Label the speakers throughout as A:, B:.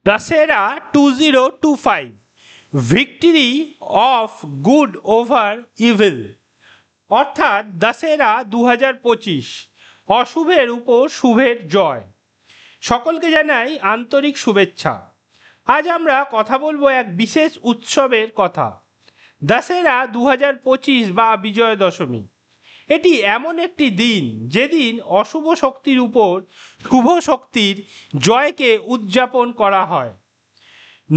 A: Dussehra 2025 victory of good over evil অর্থাৎ দশেরা 2025 অশুভের উপর শুভের জয়। সকলকে জানাই আন্তরিক শুভেচ্ছা। আজ আমরা কথা বলবো এক বিশেষ উৎসবের কথা, দশেরা 2025 বা বিজয় দশমী। এটি এমন একটি দিন যেদিন অশুভ শক্তির উপর শুভ শক্তির জয়কে উদযাপন করা হয়।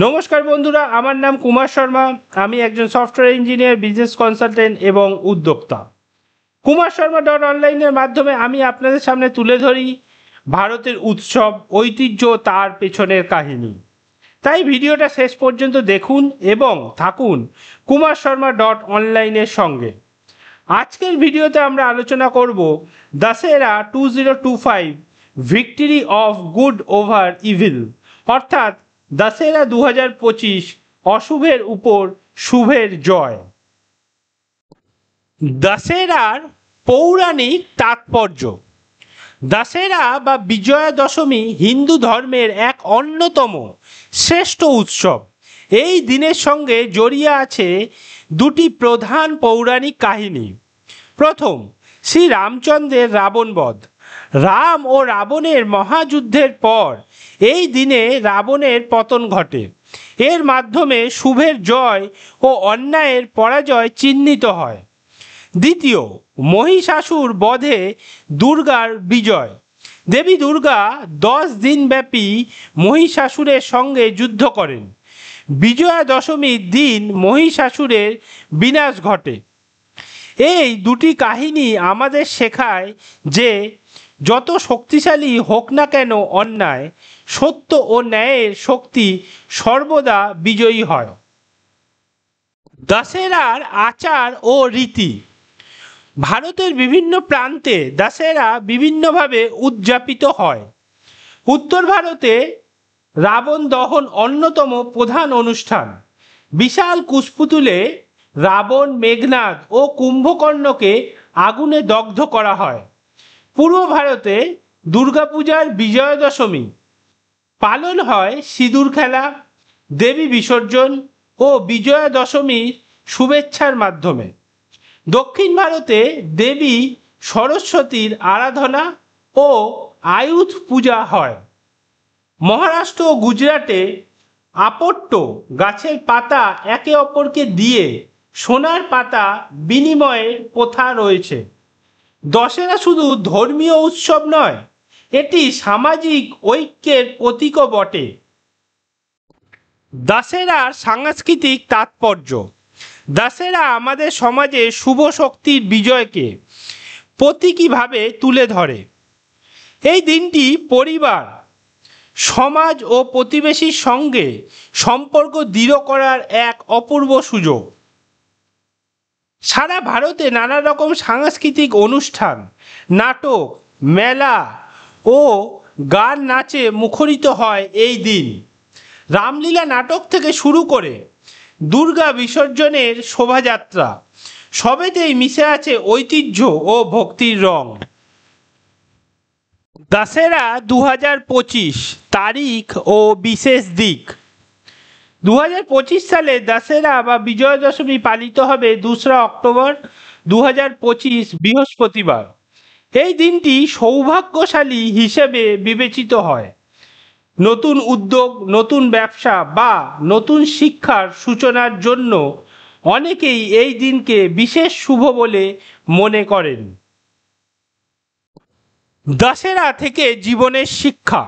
A: নমস্কার বন্ধুরা, আমার নাম কুমার শর্মা। আমি একজন সফটওয়্যার ইঞ্জিনিয়ার, বিজনেস কনসালটেন্ট এবং উদ্যোক্তা। কুমার শর্মা অনলাইনের মাধ্যমে আমি আপনাদের সামনে তুলে ধরি ভারতের উৎসব, ঐতিহ্য, তার পেছনের কাহিনী। তাই ভিডিওটা শেষ পর্যন্ত দেখুন এবং থাকুন কুমার শর্মা অনলাইনের সঙ্গে। আজকের ভিডিওতে আমরা আলোচনা করব Dussehra 2025 victory of good over evil অর্থাৎ দশেরা 2025 অশুভের উপর শুভের জয়। দশেরার পৌরাণিক তাৎপর্য। দশেরা বা বিজয়া দশমী হিন্দু ধর্মের এক অন্যতম শ্রেষ্ঠ উৎসব। এই দিনের সঙ্গে জড়িয়ে আছে দুটি প্রধান পৌরাণিক কাহিনী। প্রথম, শ্রী রামচন্দ্রের রাবণবধ। রাম ও রাবণের মহাযুদ্ধের পর এই দিনে রাবণের পতন ঘটে। এর মাধ্যমে শুভের জয় ও অন্যায়ের পরাজয় চিহ্নিত হয়। দ্বিতীয়, মহিষাসুর বধে দুর্গার বিজয়। দেবী দুর্গা 10 দিনব্যাপী মহিষাসুরের সঙ্গে যুদ্ধ করেন। বিজয়া দশমীর দিন মহিষাসুরের বিনাশ ঘটে। এই দুটি কাহিনী আমাদের শেখায় যে যত শক্তিশালী হোক না কেন অন্যায়, সত্য ও ন্যায়ের শক্তি সর্বদা বিজয়ী হয়। দশেরার আচার ও রীতি। ভারতের বিভিন্ন প্রান্তে দশেরা বিভিন্নভাবে উদযাপিত হয়। উত্তর ভারতে রাবণ দহন অন্যতম প্রধান অনুষ্ঠান। বিশাল কুশপুতুলে রাবণ, মেঘনাদ ও কুম্ভকর্ণকে আগুনে দগ্ধ করা হয়। পূর্ব ভারতে দুর্গাপূজার বিজয়া দশমী পালন হয় সিঁদুর খেলা, দেবী বিসর্জন ও বিজয়া দশমীর শুভেচ্ছার মাধ্যমে। দক্ষিণ ভারতে দেবী সরস্বতীর আরাধনা ও আয়ুধ পূজা হয়। মহারাষ্ট্র ও গুজরাটে আপট্ট গাছের পাতা একে অপরকে দিয়ে সোনার পাতা বিনিময়ের প্রথা রয়েছে। দশেরা শুধু ধর্মীয় উৎসব নয়, এটি সামাজিক ঐক্যের প্রতীকও বটে। দশেরার সাংস্কৃতিক তাৎপর্য। দশেরা আমাদের সমাজে শুভ শক্তির বিজয়কে প্রতীকীভাবে তুলে ধরে। এই দিনটি পরিবার, সমাজ ও প্রতিবেশীর সঙ্গে সম্পর্ক দৃঢ় করার এক অপূর্ব সুযোগ। সারা ভারতে নানা রকম সাংস্কৃতিক অনুষ্ঠান, নাটক, মেলা ও গান নাচে মুখরিত হয় এই দিন। রামলীলা নাটক থেকে শুরু করে দুর্গা বিসর্জনের শোভাযাত্রা, সবেতেই মিশে আছে ঐতিহ্য ও ভক্তির রং। দশেরা 2025 তারিখ ও বিশেষ দিক। 2025 সালে দশেরা বা বিজয়া দশমী পালিত হবে 2রা অক্টোবর 2025 বৃহস্পতিবার। এই দিনটি সৌভাগ্যশালী হিসেবে বিবেচিত হয়। নতুন উদ্যোগ, নতুন ব্যবসা বা নতুন শিক্ষার সূচনার জন্য অনেকেই এই দিনকে বিশেষ শুভ বলে মনে করেন। দশেরা থেকে জীবনের শিক্ষা।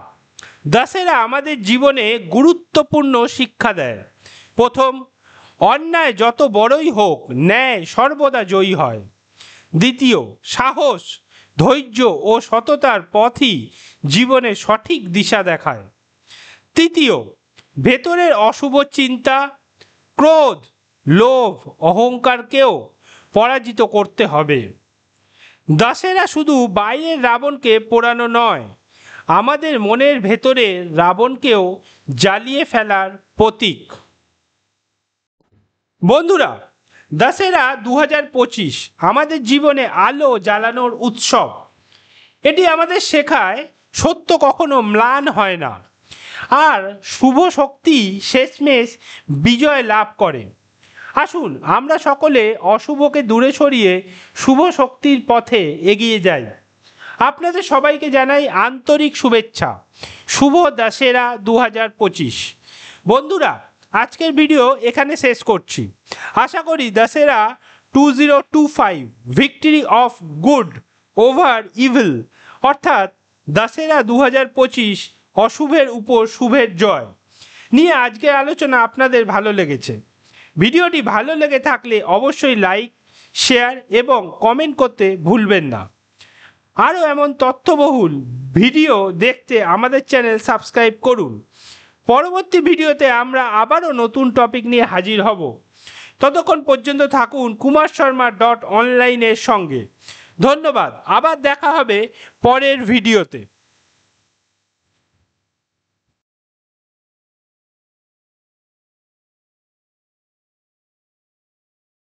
A: দশেরা আমাদের জীবনে গুরুত্বপূর্ণ শিক্ষা দেয়। প্রথম, অন্যায় যত বড়ই হোক, ন্যায় সর্বদা জয়ী হয়। দ্বিতীয়, সাহস, ধৈর্য ও সততার পথই জীবনে সঠিক দিশা দেখায়। তৃতীয়, ভেতরের অশুভ চিন্তা, ক্রোধ, লোভ, অহংকারকেও পরাজিত করতে হবে। দশেরা শুধু বাইরের রাবণকে পোড়ানো নয়, আমাদের মনের ভেতরে রাবণকেও জ্বালিয়ে ফেলার প্রতীক। বন্ধুরা, দশেরা 2025 আমাদের জীবনে আলো জ্বালানোর উৎসব। এটি আমাদের শেখায় সত্য কখনো ম্লান হয় না। আর শুভ শক্তি শেষমেশ বিজয় লাভ করে। আসুন আমরা সকলে অশুভকে দূরে সরিয়ে শুভ শক্তির পথে এগিয়ে যাই। আপনাদের সবাইকে জানাই আন্তরিক শুভেচ্ছা। শুভ দশেরা 2025। বন্ধুরা, আজকের ভিডিও এখানে শেষ করছি। আশা করি Dussehra 2025 victory of good over evil, অর্থাৎ দশেরা 2025 অশুভের উপর শুভের জয় নিয়ে আজকের আলোচনা আপনাদের ভালো লেগেছে। ভিডিওটি ভালো লেগে থাকলে অবশ্যই লাইক, শেয়ার এবং কমেন্ট করতে ভুলবেন না। আরও এমন তথ্যবহুল ভিডিও দেখতে আমাদের চ্যানেল সাবস্ক্রাইব করুন। পরবর্তী ভিডিওতে আমরা আবারও নতুন টপিক নিয়ে হাজির হব। ততক্ষণ পর্যন্ত থাকুন kumarsharma.online এর সঙ্গে। ধন্যবাদ। আবার দেখা হবে পরের ভিডিওতে।